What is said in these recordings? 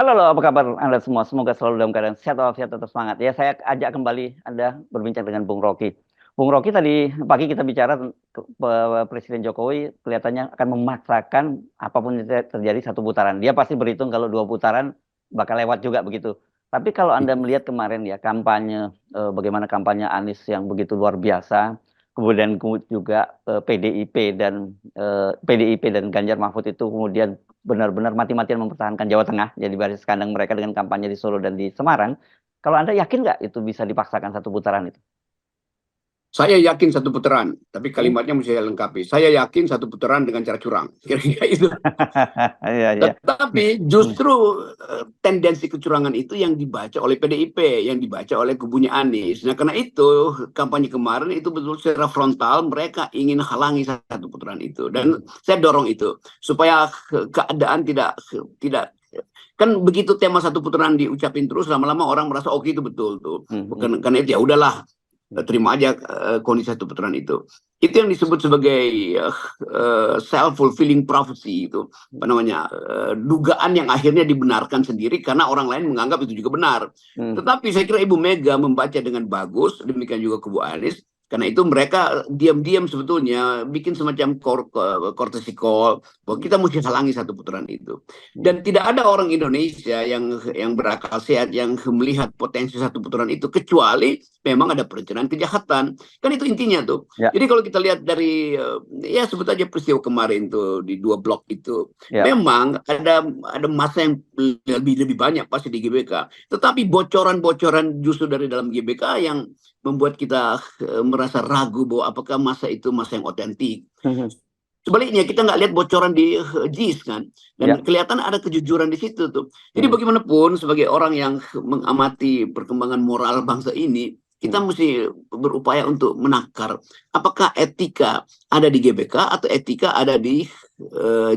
Halo, apa kabar Anda semua? Semoga selalu dalam keadaan sehat walafiat tetap semangat. Ya, saya ajak kembali Anda berbincang dengan Bung Rocky. Bung Rocky tadi pagi kita bicara Presiden Jokowi kelihatannya akan memaksakan apapun yang terjadi satu putaran. Dia pasti berhitung kalau dua putaran bakal lewat juga begitu. Tapi kalau Anda melihat kemarin ya kampanye, bagaimana kampanye Anies yang begitu luar biasa, kemudian juga PDIP dan Ganjar Mahfud itu kemudian benar-benar mati-matian mempertahankan Jawa Tengah jadi baris kandang mereka dengan kampanye di Solo dan di Semarang. Kalau Anda yakin nggak itu bisa dipaksakan satu putaran itu? Saya yakin satu putaran, tapi Hmm? kalimatnya mesti saya lengkapi. Saya yakin satu putaran dengan cara curang. Kira-kira itu. Iya, iya. Tetapi Hmm. justru tendensi kecurangan itu yang dibaca oleh PDIP, yang dibaca oleh kubunya Anies. Nah, karena itu kampanye kemarin itu betul secara frontal mereka ingin halangi satu putaran itu. Dan saya dorong itu supaya keadaan tidak kan begitu tema satu putaran diucapin terus lama-lama orang merasa oke itu betul tuh. Hmm. Bukan karena itu ya udahlah terima aja kondisi satu putaran itu yang disebut sebagai self fulfilling prophecy itu apa namanya dugaan yang akhirnya dibenarkan sendiri karena orang lain menganggap itu juga benar. Hmm. Tetapi saya kira Ibu Mega membaca dengan bagus, demikian juga Kubu Anies, karena itu mereka diam-diam sebetulnya bikin semacam courtesy call bahwa kita mesti halangi satu putaran itu. Hmm. Dan tidak ada orang Indonesia yang berakal sehat yang melihat potensi satu putaran itu kecuali memang ada perencanaan kejahatan. Kan itu intinya tuh. Ya, Jadi kalau kita lihat dari ya sebut aja peristiwa kemarin tuh di dua blok itu, ya. memang ada masa yang lebih banyak pasti di GBK. Tetapi bocoran-bocoran justru dari dalam GBK yang membuat kita merasa ragu bahwa apakah masa itu masa yang otentik. Hmm. Sebaliknya kita nggak lihat bocoran di JIS kan, dan Ya. kelihatan ada kejujuran di situ tuh. Jadi Hmm. bagaimanapun sebagai orang yang mengamati perkembangan moral bangsa ini, kita Hmm. mesti berupaya untuk menakar apakah etika ada di GBK atau etika ada di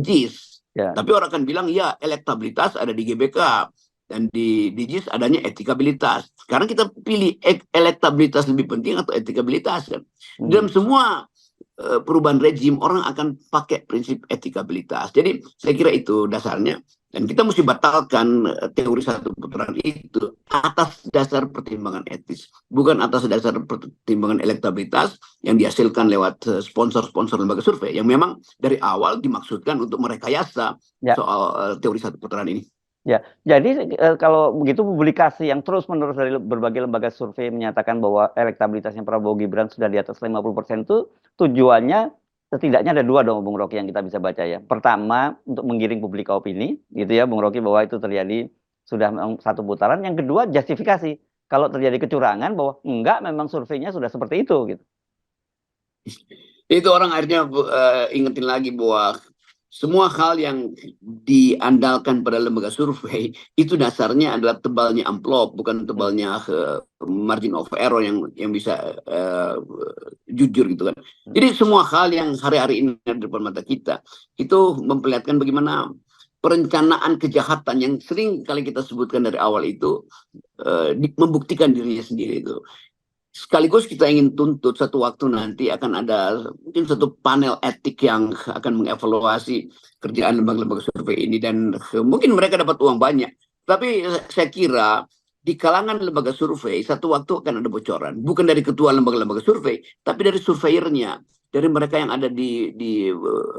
JIS. Ya. Tapi orang akan bilang ya elektabilitas ada di GBK dan di JIS adanya etikabilitas. Sekarang kita pilih elektabilitas lebih penting atau etikabilitas kan. Hmm. Dalam semua perubahan rejim orang akan pakai prinsip etikabilitas. Jadi saya kira itu dasarnya dan kita mesti batalkan teori satu putaran itu atas dasar pertimbangan etis, bukan atas dasar pertimbangan elektabilitas yang dihasilkan lewat sponsor-sponsor lembaga survei yang memang dari awal dimaksudkan untuk merekayasa Ya. soal teori satu putaran ini. Ya, jadi kalau begitu publikasi yang terus-menerus dari berbagai lembaga survei menyatakan bahwa elektabilitasnya Prabowo Gibran sudah di atas 50% itu tujuannya setidaknya ada dua dong Bung Rocky yang kita bisa baca ya. Pertama, untuk menggiring publik opini gitu ya Bung Rocky bahwa itu terjadi sudah satu putaran. Yang kedua, justifikasi kalau terjadi kecurangan bahwa enggak memang surveinya sudah seperti itu gitu. Itu orang akhirnya ingetin lagi bahwa semua hal yang diandalkan pada lembaga survei itu dasarnya adalah tebalnya amplop, bukan Hmm. tebalnya margin of error yang bisa jujur gitu kan. Hmm. Jadi semua hal yang hari-hari ini ada di depan mata kita itu memperlihatkan bagaimana perencanaan kejahatan yang sering kali kita sebutkan dari awal itu membuktikan dirinya sendiri itu. Sekaligus kita ingin tuntut satu waktu nanti akan ada mungkin satu panel etik yang akan mengevaluasi kerjaan lembaga-lembaga survei ini dan mungkin mereka dapat uang banyak. Tapi saya kira di kalangan lembaga survei satu waktu akan ada bocoran, bukan dari ketua lembaga-lembaga survei, tapi dari surveyornya, dari mereka yang ada di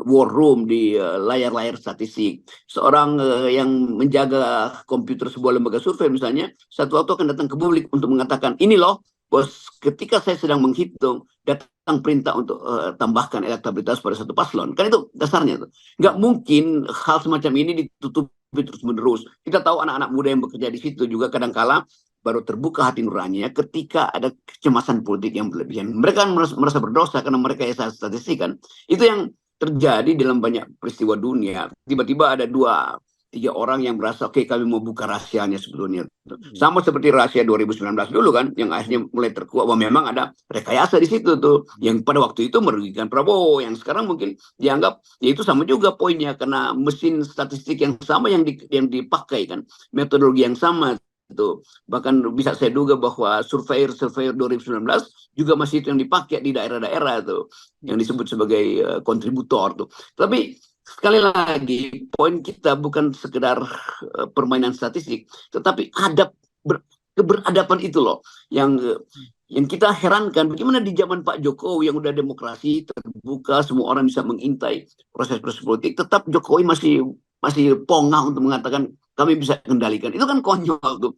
war room, di layar-layar statistik. Seorang yang menjaga komputer sebuah lembaga survei misalnya, satu waktu akan datang ke publik untuk mengatakan ini loh bos, ketika saya sedang menghitung datang perintah untuk tambahkan elektabilitas pada satu paslon, kan itu dasarnya tuh. Nggak Hmm. mungkin hal semacam ini ditutupi terus menerus. Kita tahu anak-anak muda yang bekerja di situ juga kadangkala baru terbuka hati nuraninya ketika ada kecemasan politik yang berlebihan. Mereka merasa berdosa karena mereka ya statistik kan. Itu yang terjadi dalam banyak peristiwa dunia. Tiba-tiba ada dua tiga orang yang merasa oke kami mau buka rahasianya sebetulnya. Hmm. Sama seperti rahasia 2019 dulu kan, yang akhirnya mulai terkuat bahwa memang ada rekayasa di situ tuh, yang pada waktu itu merugikan Prabowo, yang sekarang mungkin dianggap ya itu sama juga poinnya karena mesin statistik yang sama yang dipakai kan, metodologi yang sama itu. Bahkan bisa saya duga bahwa surveyor 2019 juga masih itu yang dipakai di daerah-daerah tuh, yang disebut sebagai kontributor tuh. Tapi sekali lagi poin kita bukan sekedar permainan statistik, tetapi keberadaban itu loh yang kita herankan. Bagaimana di zaman Pak Jokowi yang udah demokrasi terbuka, semua orang bisa mengintai proses-proses politik, tetap Jokowi masih pongah untuk mengatakan kami bisa kendalikan. Itu kan konyol tuh.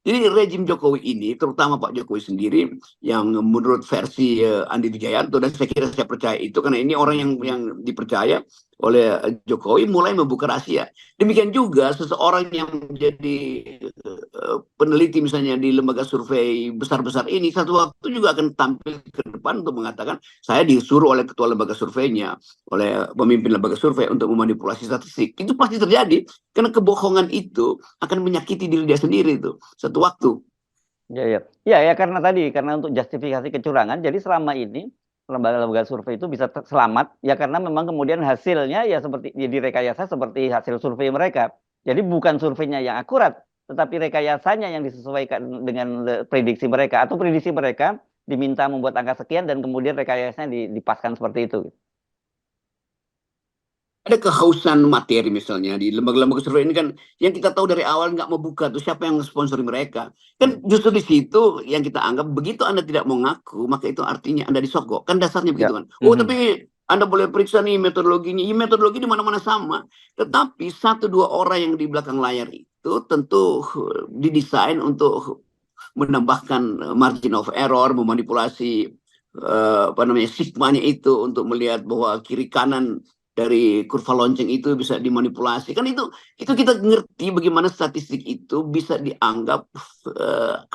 Jadi rejim Jokowi ini, terutama Pak Jokowi sendiri, yang menurut versi Andi Wijayanto, dan saya kira saya percaya itu, karena ini orang yang dipercaya oleh Jokowi, mulai membuka rahasia. Demikian juga seseorang yang menjadi peneliti misalnya di lembaga survei besar-besar ini, satu waktu juga akan tampil ke depan untuk mengatakan, saya disuruh oleh ketua lembaga surveinya, oleh pemimpin lembaga survei untuk memanipulasi statistik. Itu pasti terjadi, karena kebohongan itu akan menyakiti diri dia sendiri itu satu waktu. Ya, karena untuk justifikasi kecurangan. Jadi selama ini lembaga-lembaga survei itu bisa selamat ya karena memang kemudian hasilnya ya seperti ya direkayasa seperti hasil survei mereka. Jadi bukan surveinya yang akurat, tetapi rekayasanya yang disesuaikan dengan prediksi mereka, atau prediksi mereka diminta membuat angka sekian dan kemudian rekayasanya dipaskan seperti itu. Ada kehausan materi misalnya di lembaga-lembaga survei ini kan, yang kita tahu dari awal nggak mau buka tuh siapa yang sponsori mereka. Kan justru di situ yang kita anggap, begitu Anda tidak mau ngaku, maka itu artinya Anda disogok. Kan dasarnya begitu kan. Oh tapi Anda boleh periksa nih metodologinya. Ya, metodologi di mana-mana sama. Tetapi satu dua orang yang di belakang layar itu tentu didesain untuk menambahkan margin of error, memanipulasi sigmanya itu untuk melihat bahwa kiri kanan dari kurva lonceng itu bisa dimanipulasi. Kan itu kita ngerti bagaimana statistik itu bisa dianggap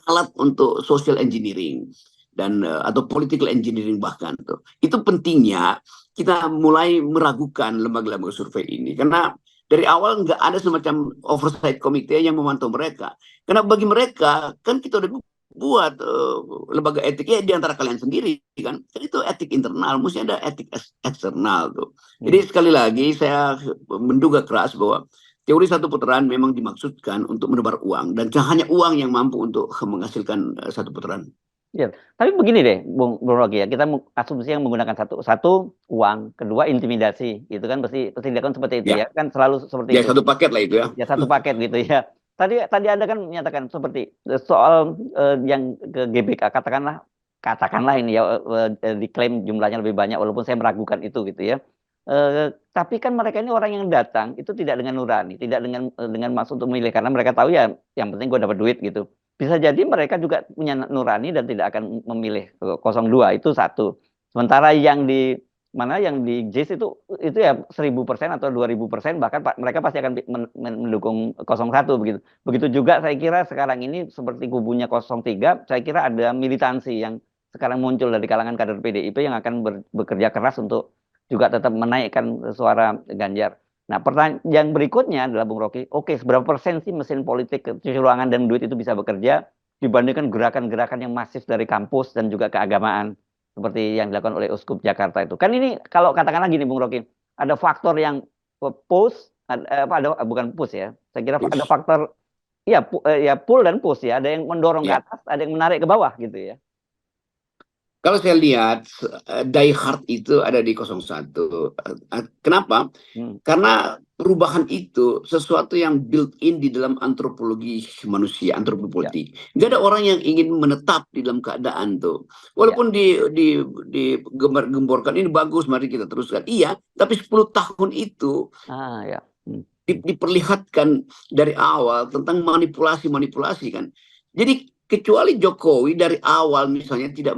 alat untuk social engineering dan atau political engineering bahkan tuh. Itu pentingnya kita mulai meragukan lembaga-lembaga survei ini, karena dari awal nggak ada semacam oversight committee yang memantau mereka. Karena bagi mereka kan kita udah buat lembaga etik ya di antara kalian sendiri kan. Itu etik internal, mesti ada etik eksternal tuh. Jadi sekali lagi saya menduga keras bahwa teori satu putaran memang dimaksudkan untuk menebar uang, dan hanya uang yang mampu untuk menghasilkan satu putaran. Ya, tapi begini deh, Bung Rocky ya, kita asumsi yang menggunakan satu uang, kedua intimidasi, itu kan pasti dilakukan seperti itu ya, kan selalu seperti ya, itu. Satu paket lah itu ya. Ya satu paket gitu ya. Tadi Anda kan menyatakan seperti soal yang ke GBK, katakanlah ini ya diklaim jumlahnya lebih banyak, walaupun saya meragukan itu gitu ya. Tapi kan mereka ini orang yang datang itu tidak dengan nurani, tidak dengan maksud untuk memilih, karena mereka tahu ya yang penting gue dapat duit gitu. Bisa jadi mereka juga punya nurani dan tidak akan memilih 02, itu satu. Sementara yang di JIS itu ya 1000% atau 2000%, bahkan mereka pasti akan mendukung 01 begitu. Begitu juga saya kira sekarang ini seperti kubunya 03, saya kira ada militansi yang sekarang muncul dari kalangan kader PDIP yang akan bekerja keras untuk juga tetap menaikkan suara Ganjar. Nah, pertanyaan berikutnya adalah Bung Rocky, oke, seberapa persen sih mesin politik kecurangan dan duit itu bisa bekerja dibandingkan gerakan-gerakan yang masif dari kampus dan juga keagamaan seperti yang dilakukan oleh Uskup Jakarta itu. Kan ini kalau katakanlah gini Bung Rocky, ada faktor yang push, bukan push ya. Saya kira ada faktor ya pull dan push ya, ada yang mendorong ke atas, ada yang menarik ke bawah gitu ya. Kalau saya lihat die hard itu ada di 01. Kenapa? Karena perubahan itu sesuatu yang built-in di dalam antropologi manusia, antropologi. Nggak ada orang yang ingin menetap di dalam keadaan tuh. Walaupun digembar-gemborkan ini bagus, mari kita teruskan. Iya, tapi 10 tahun itu diperlihatkan dari awal tentang manipulasi kan. Jadi kecuali Jokowi dari awal misalnya tidak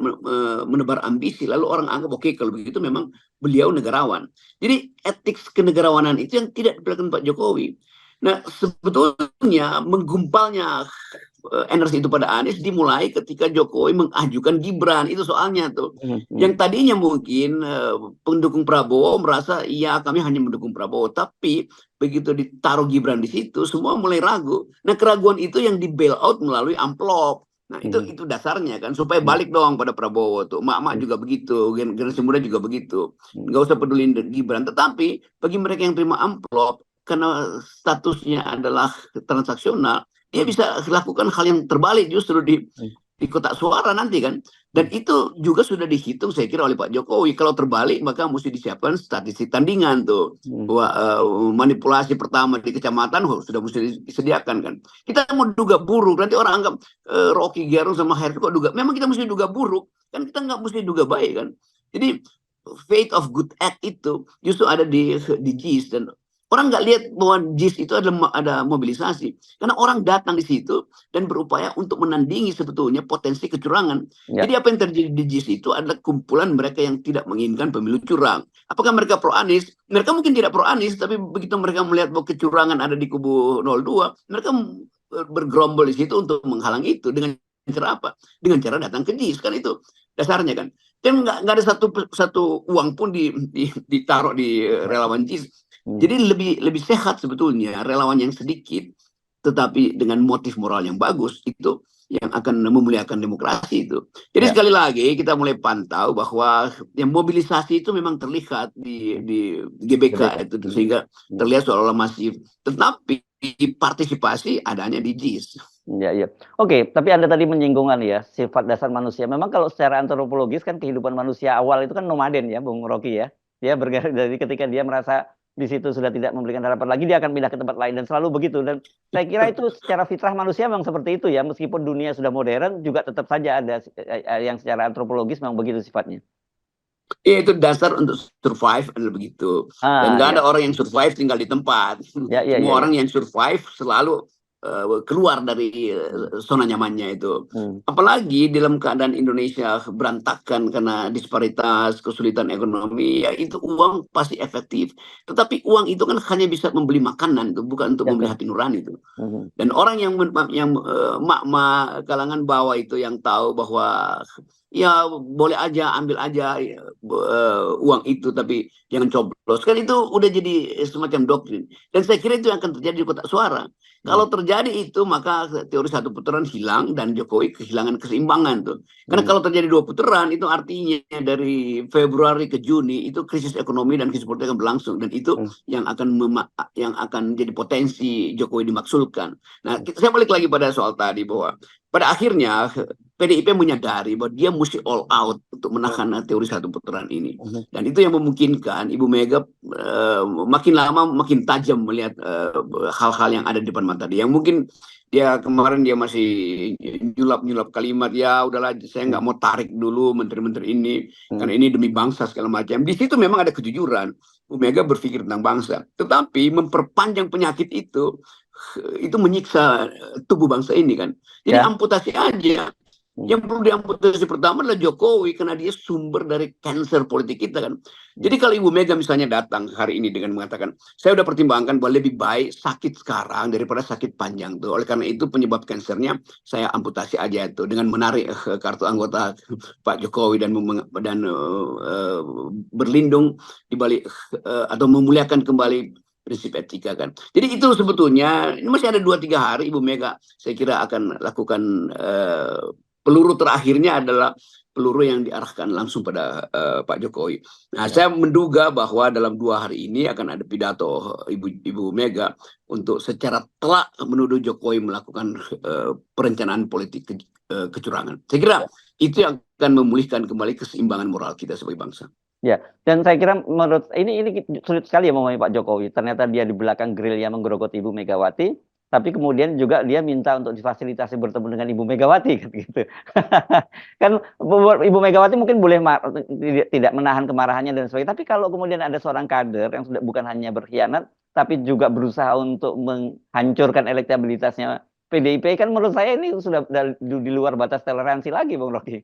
menebar ambisi, lalu orang anggap oke, kalau begitu memang beliau negarawan. Jadi etik kenegarawanan itu yang tidak diperlakukan Pak Jokowi. Nah, sebetulnya menggumpalnya energi itu pada Anies dimulai ketika Jokowi mengajukan Gibran. Itu soalnya tuh. Yang tadinya mungkin pendukung Prabowo merasa iya kami hanya mendukung Prabowo, tapi begitu ditaruh Gibran di situ semua mulai ragu. Nah, keraguan itu yang di bail out melalui amplop. Nah, itu dasarnya kan, supaya balik doang pada Prabowo tuh. Mak-mak juga begitu, generasi muda juga begitu. Nggak usah pedulin Gibran. Tetapi bagi mereka yang terima amplop, karena statusnya adalah transaksional, dia bisa lakukan hal yang terbalik justru di kotak suara nanti kan. Dan itu juga sudah dihitung saya kira oleh Pak Jokowi. Kalau terbalik maka mesti disiapkan statistik tandingan tuh. Bahwa manipulasi pertama di kecamatan sudah mesti disediakan kan. Kita mau duga buruk, nanti orang anggap Rocky Gerung sama Heru kok duga. Memang kita mesti duga buruk, kan kita nggak mesti duga baik kan. Jadi fate of good act itu justru ada di JIS, dan orang nggak lihat bahwa JIS itu ada mobilisasi karena orang datang di situ dan berupaya untuk menandingi sebetulnya potensi kecurangan. Jadi apa yang terjadi di JIS itu adalah kumpulan mereka yang tidak menginginkan pemilu curang. Apakah mereka pro Anies? Mereka mungkin tidak pro Anies, tapi begitu mereka melihat bahwa kecurangan ada di kubu 02, mereka bergerombol di situ untuk menghalangi itu. Dengan cara apa? Dengan cara datang ke JIS, kan itu dasarnya kan. Dan nggak ada satu uang pun ditaruh di relawan JIS. Jadi lebih sehat sebetulnya relawan yang sedikit tetapi dengan motif moral yang bagus, itu yang akan memuliakan demokrasi itu. Jadi sekali lagi kita mulai pantau bahwa yang mobilisasi itu memang terlihat di GBK itu, sehingga terlihat seolah-olah masif. Tetapi partisipasi adanya di JIS. Ya. Oke, tapi Anda tadi menyinggungan ya sifat dasar manusia. Memang kalau secara antropologis kan kehidupan manusia awal itu kan nomaden ya, Bung Rocky ya. Dia bergerak dari ketika dia merasa di situ sudah tidak memberikan harapan lagi, dia akan pindah ke tempat lain dan selalu begitu. Dan saya kira itu secara fitrah manusia memang seperti itu ya. Meskipun dunia sudah modern, juga tetap saja ada yang secara antropologis memang begitu sifatnya. Iya, itu dasar untuk survive adalah begitu. Dan nggak ada orang yang survive tinggal di tempat. Semua orang yang survive selalu keluar dari zona nyamannya itu. Apalagi dalam keadaan Indonesia berantakan karena disparitas, kesulitan ekonomi, ya itu uang pasti efektif. Tetapi uang itu kan hanya bisa membeli makanan, itu bukan untuk membeli hati nurani itu. Dan orang yang mak-mak kalangan bawah itu yang tahu bahwa ya boleh aja ambil aja uang itu, tapi jangan coblos, kan itu udah jadi semacam doktrin. Dan saya kira itu yang akan terjadi di kotak suara. Kalau terjadi itu, maka teori satu putaran hilang dan Jokowi kehilangan keseimbangan tuh. Karena kalau terjadi dua putaran, itu artinya dari Februari ke Juni itu krisis ekonomi dan krisis politik akan berlangsung, dan itu yang akan jadi potensi Jokowi dimaksulkan. Nah, saya balik lagi pada soal tadi bahwa pada akhirnya PDIP menyadari bahwa dia mesti all out untuk menahan teori satu putaran ini. Dan itu yang memungkinkan Ibu Mega makin lama makin tajam melihat hal-hal yang ada di depan mata dia. Yang mungkin dia kemarin dia masih nyulap kalimat, ya udahlah saya nggak mau tarik dulu menteri-menteri ini karena ini demi bangsa segala macam. Di situ memang ada kejujuran. Ibu Mega berpikir tentang bangsa. Tetapi memperpanjang penyakit itu menyiksa tubuh bangsa ini kan. Jadi amputasi aja. Yang perlu diamputasi pertama adalah Jokowi, karena dia sumber dari kanker politik kita kan. Jadi kalau Ibu Mega misalnya datang hari ini dengan mengatakan, saya udah pertimbangkan bahwa lebih baik sakit sekarang daripada sakit panjang tuh. Oleh karena itu penyebab kansernya saya amputasi aja tuh, dengan menarik kartu anggota Pak Jokowi dan berlindung di balik atau memuliakan kembali prinsip etika kan. Jadi itu sebetulnya ini masih ada 2-3 hari Ibu Mega saya kira akan lakukan peluru terakhirnya adalah peluru yang diarahkan langsung pada Pak Jokowi. Nah, saya menduga bahwa dalam 2 hari ini akan ada pidato Ibu Mega untuk secara telak menuduh Jokowi melakukan perencanaan politik kecurangan. Saya kira itu yang akan memulihkan kembali keseimbangan moral kita sebagai bangsa. Ya, dan saya kira menurut ini sulit sekali ya memahami Pak Jokowi. Ternyata dia di belakang gerilya menggerogoti Ibu Megawati. Tapi kemudian juga dia minta untuk difasilitasi bertemu dengan Ibu Megawati gitu. Kan Ibu Megawati mungkin boleh tidak menahan kemarahannya dan sebagainya. Tapi kalau kemudian ada seorang kader yang sudah bukan hanya berkhianat, tapi juga berusaha untuk menghancurkan elektabilitasnya PDIP, kan menurut saya ini sudah di luar batas toleransi lagi, Bung Rocky.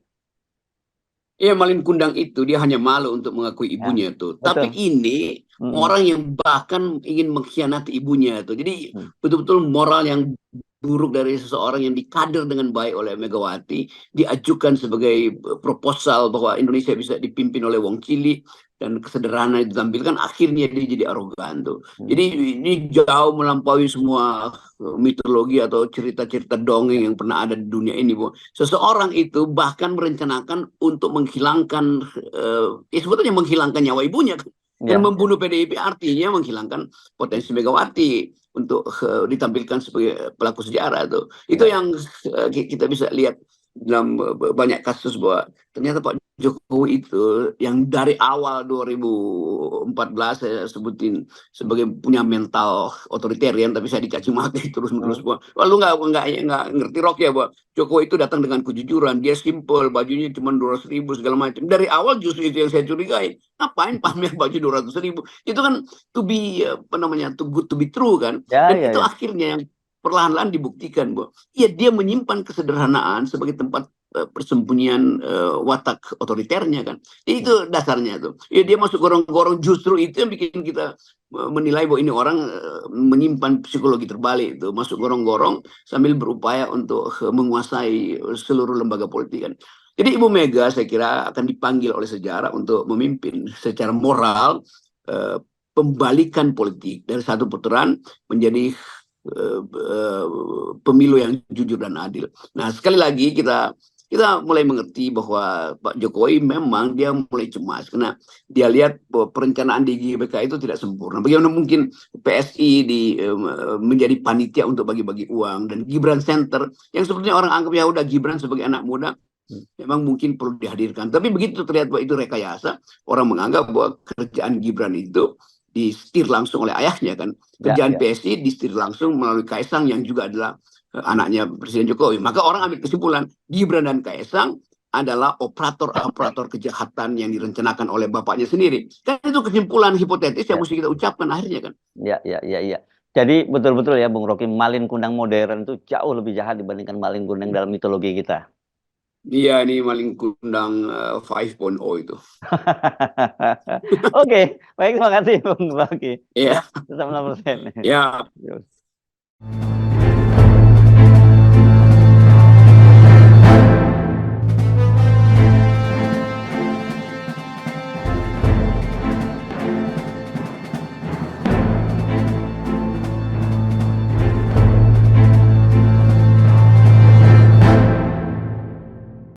Iya, Malin Kundang itu dia hanya malu untuk mengakui ibunya tuh. Betul. Tapi ini orang yang bahkan ingin mengkhianati ibunya tuh. Jadi betul-betul moral yang buruk dari seseorang yang dikader dengan baik oleh Megawati diajukan sebagai proposal bahwa Indonesia bisa dipimpin oleh wong cilik dan kesederhanaan ditampilkan, akhirnya dia jadi arogan tuh. Jadi ini jauh melampaui semua mitologi atau cerita-cerita dongeng yang pernah ada di dunia ini, Bu. Seseorang itu bahkan merencanakan untuk menghilangkan sebetulnya menghilangkan nyawa ibunya kan. Dan membunuh PDIP artinya menghilangkan potensi Megawati untuk ditampilkan sebagai pelaku sejarah tuh. Itu yang kita bisa lihat dalam banyak kasus bahwa ternyata Pak Jokowi itu yang dari awal 2014 saya sebutin sebagai punya mental otoritarian, tapi saya dicaci maki terus-menerus bahwa lalu nggak ngerti Rock ya bahwa Jokowi itu datang dengan kejujuran, dia simple, bajunya cuma 200.000 segala macam. Dari awal justru itu yang saya curigai. Ngapain pamer baju 200.000? Itu kan to be apa namanya, too good to be true kan. Ya, Dan ya, itu ya. akhirnya yang perlahan-lahan dibuktikan bahwa ya dia menyimpan kesederhanaan sebagai tempat persembunyian watak otoriternya kan. Itu dasarnya tuh. Ya dia masuk gorong-gorong, justru itu yang bikin kita menilai bahwa ini orang menyimpan psikologi terbalik itu, masuk gorong-gorong sambil berupaya untuk menguasai seluruh lembaga politik kan. Jadi Ibu Mega saya kira akan dipanggil oleh sejarah untuk memimpin secara moral pembalikan politik dari satu putaran menjadi pemilu yang jujur dan adil. Nah, sekali lagi kita mulai mengerti bahwa Pak Jokowi memang dia mulai cemas karena dia lihat bahwa perencanaan di GBK itu tidak sempurna. Bagaimana mungkin PSI menjadi panitia untuk bagi-bagi uang, dan Gibran Center yang sebetulnya orang anggap ya udah Gibran sebagai anak muda memang mungkin perlu dihadirkan. Tapi begitu terlihat bahwa itu rekayasa, orang menganggap bahwa kerjaan Gibran itu disetir langsung oleh ayahnya kan. Kerjaan Ya. PSI disetir langsung melalui Kaisang yang juga adalah anaknya Presiden Jokowi. Maka orang ambil kesimpulan Gibran dan Kaisang adalah operator-operator kejahatan yang direncanakan oleh bapaknya sendiri. Kan itu kesimpulan hipotetis yang mesti kita ucapkan akhirnya kan. Ya, ya, ya, ya. Jadi betul-betul ya Bung Rocky, malin kundang modern itu jauh lebih jahat dibandingkan malin kundang dalam mitologi kita. Iya, ini maling kundang 5.0 itu. Oke, baik, terima kasih Bung Rocky. Iya. Ya, 100%. Ya. Yuk.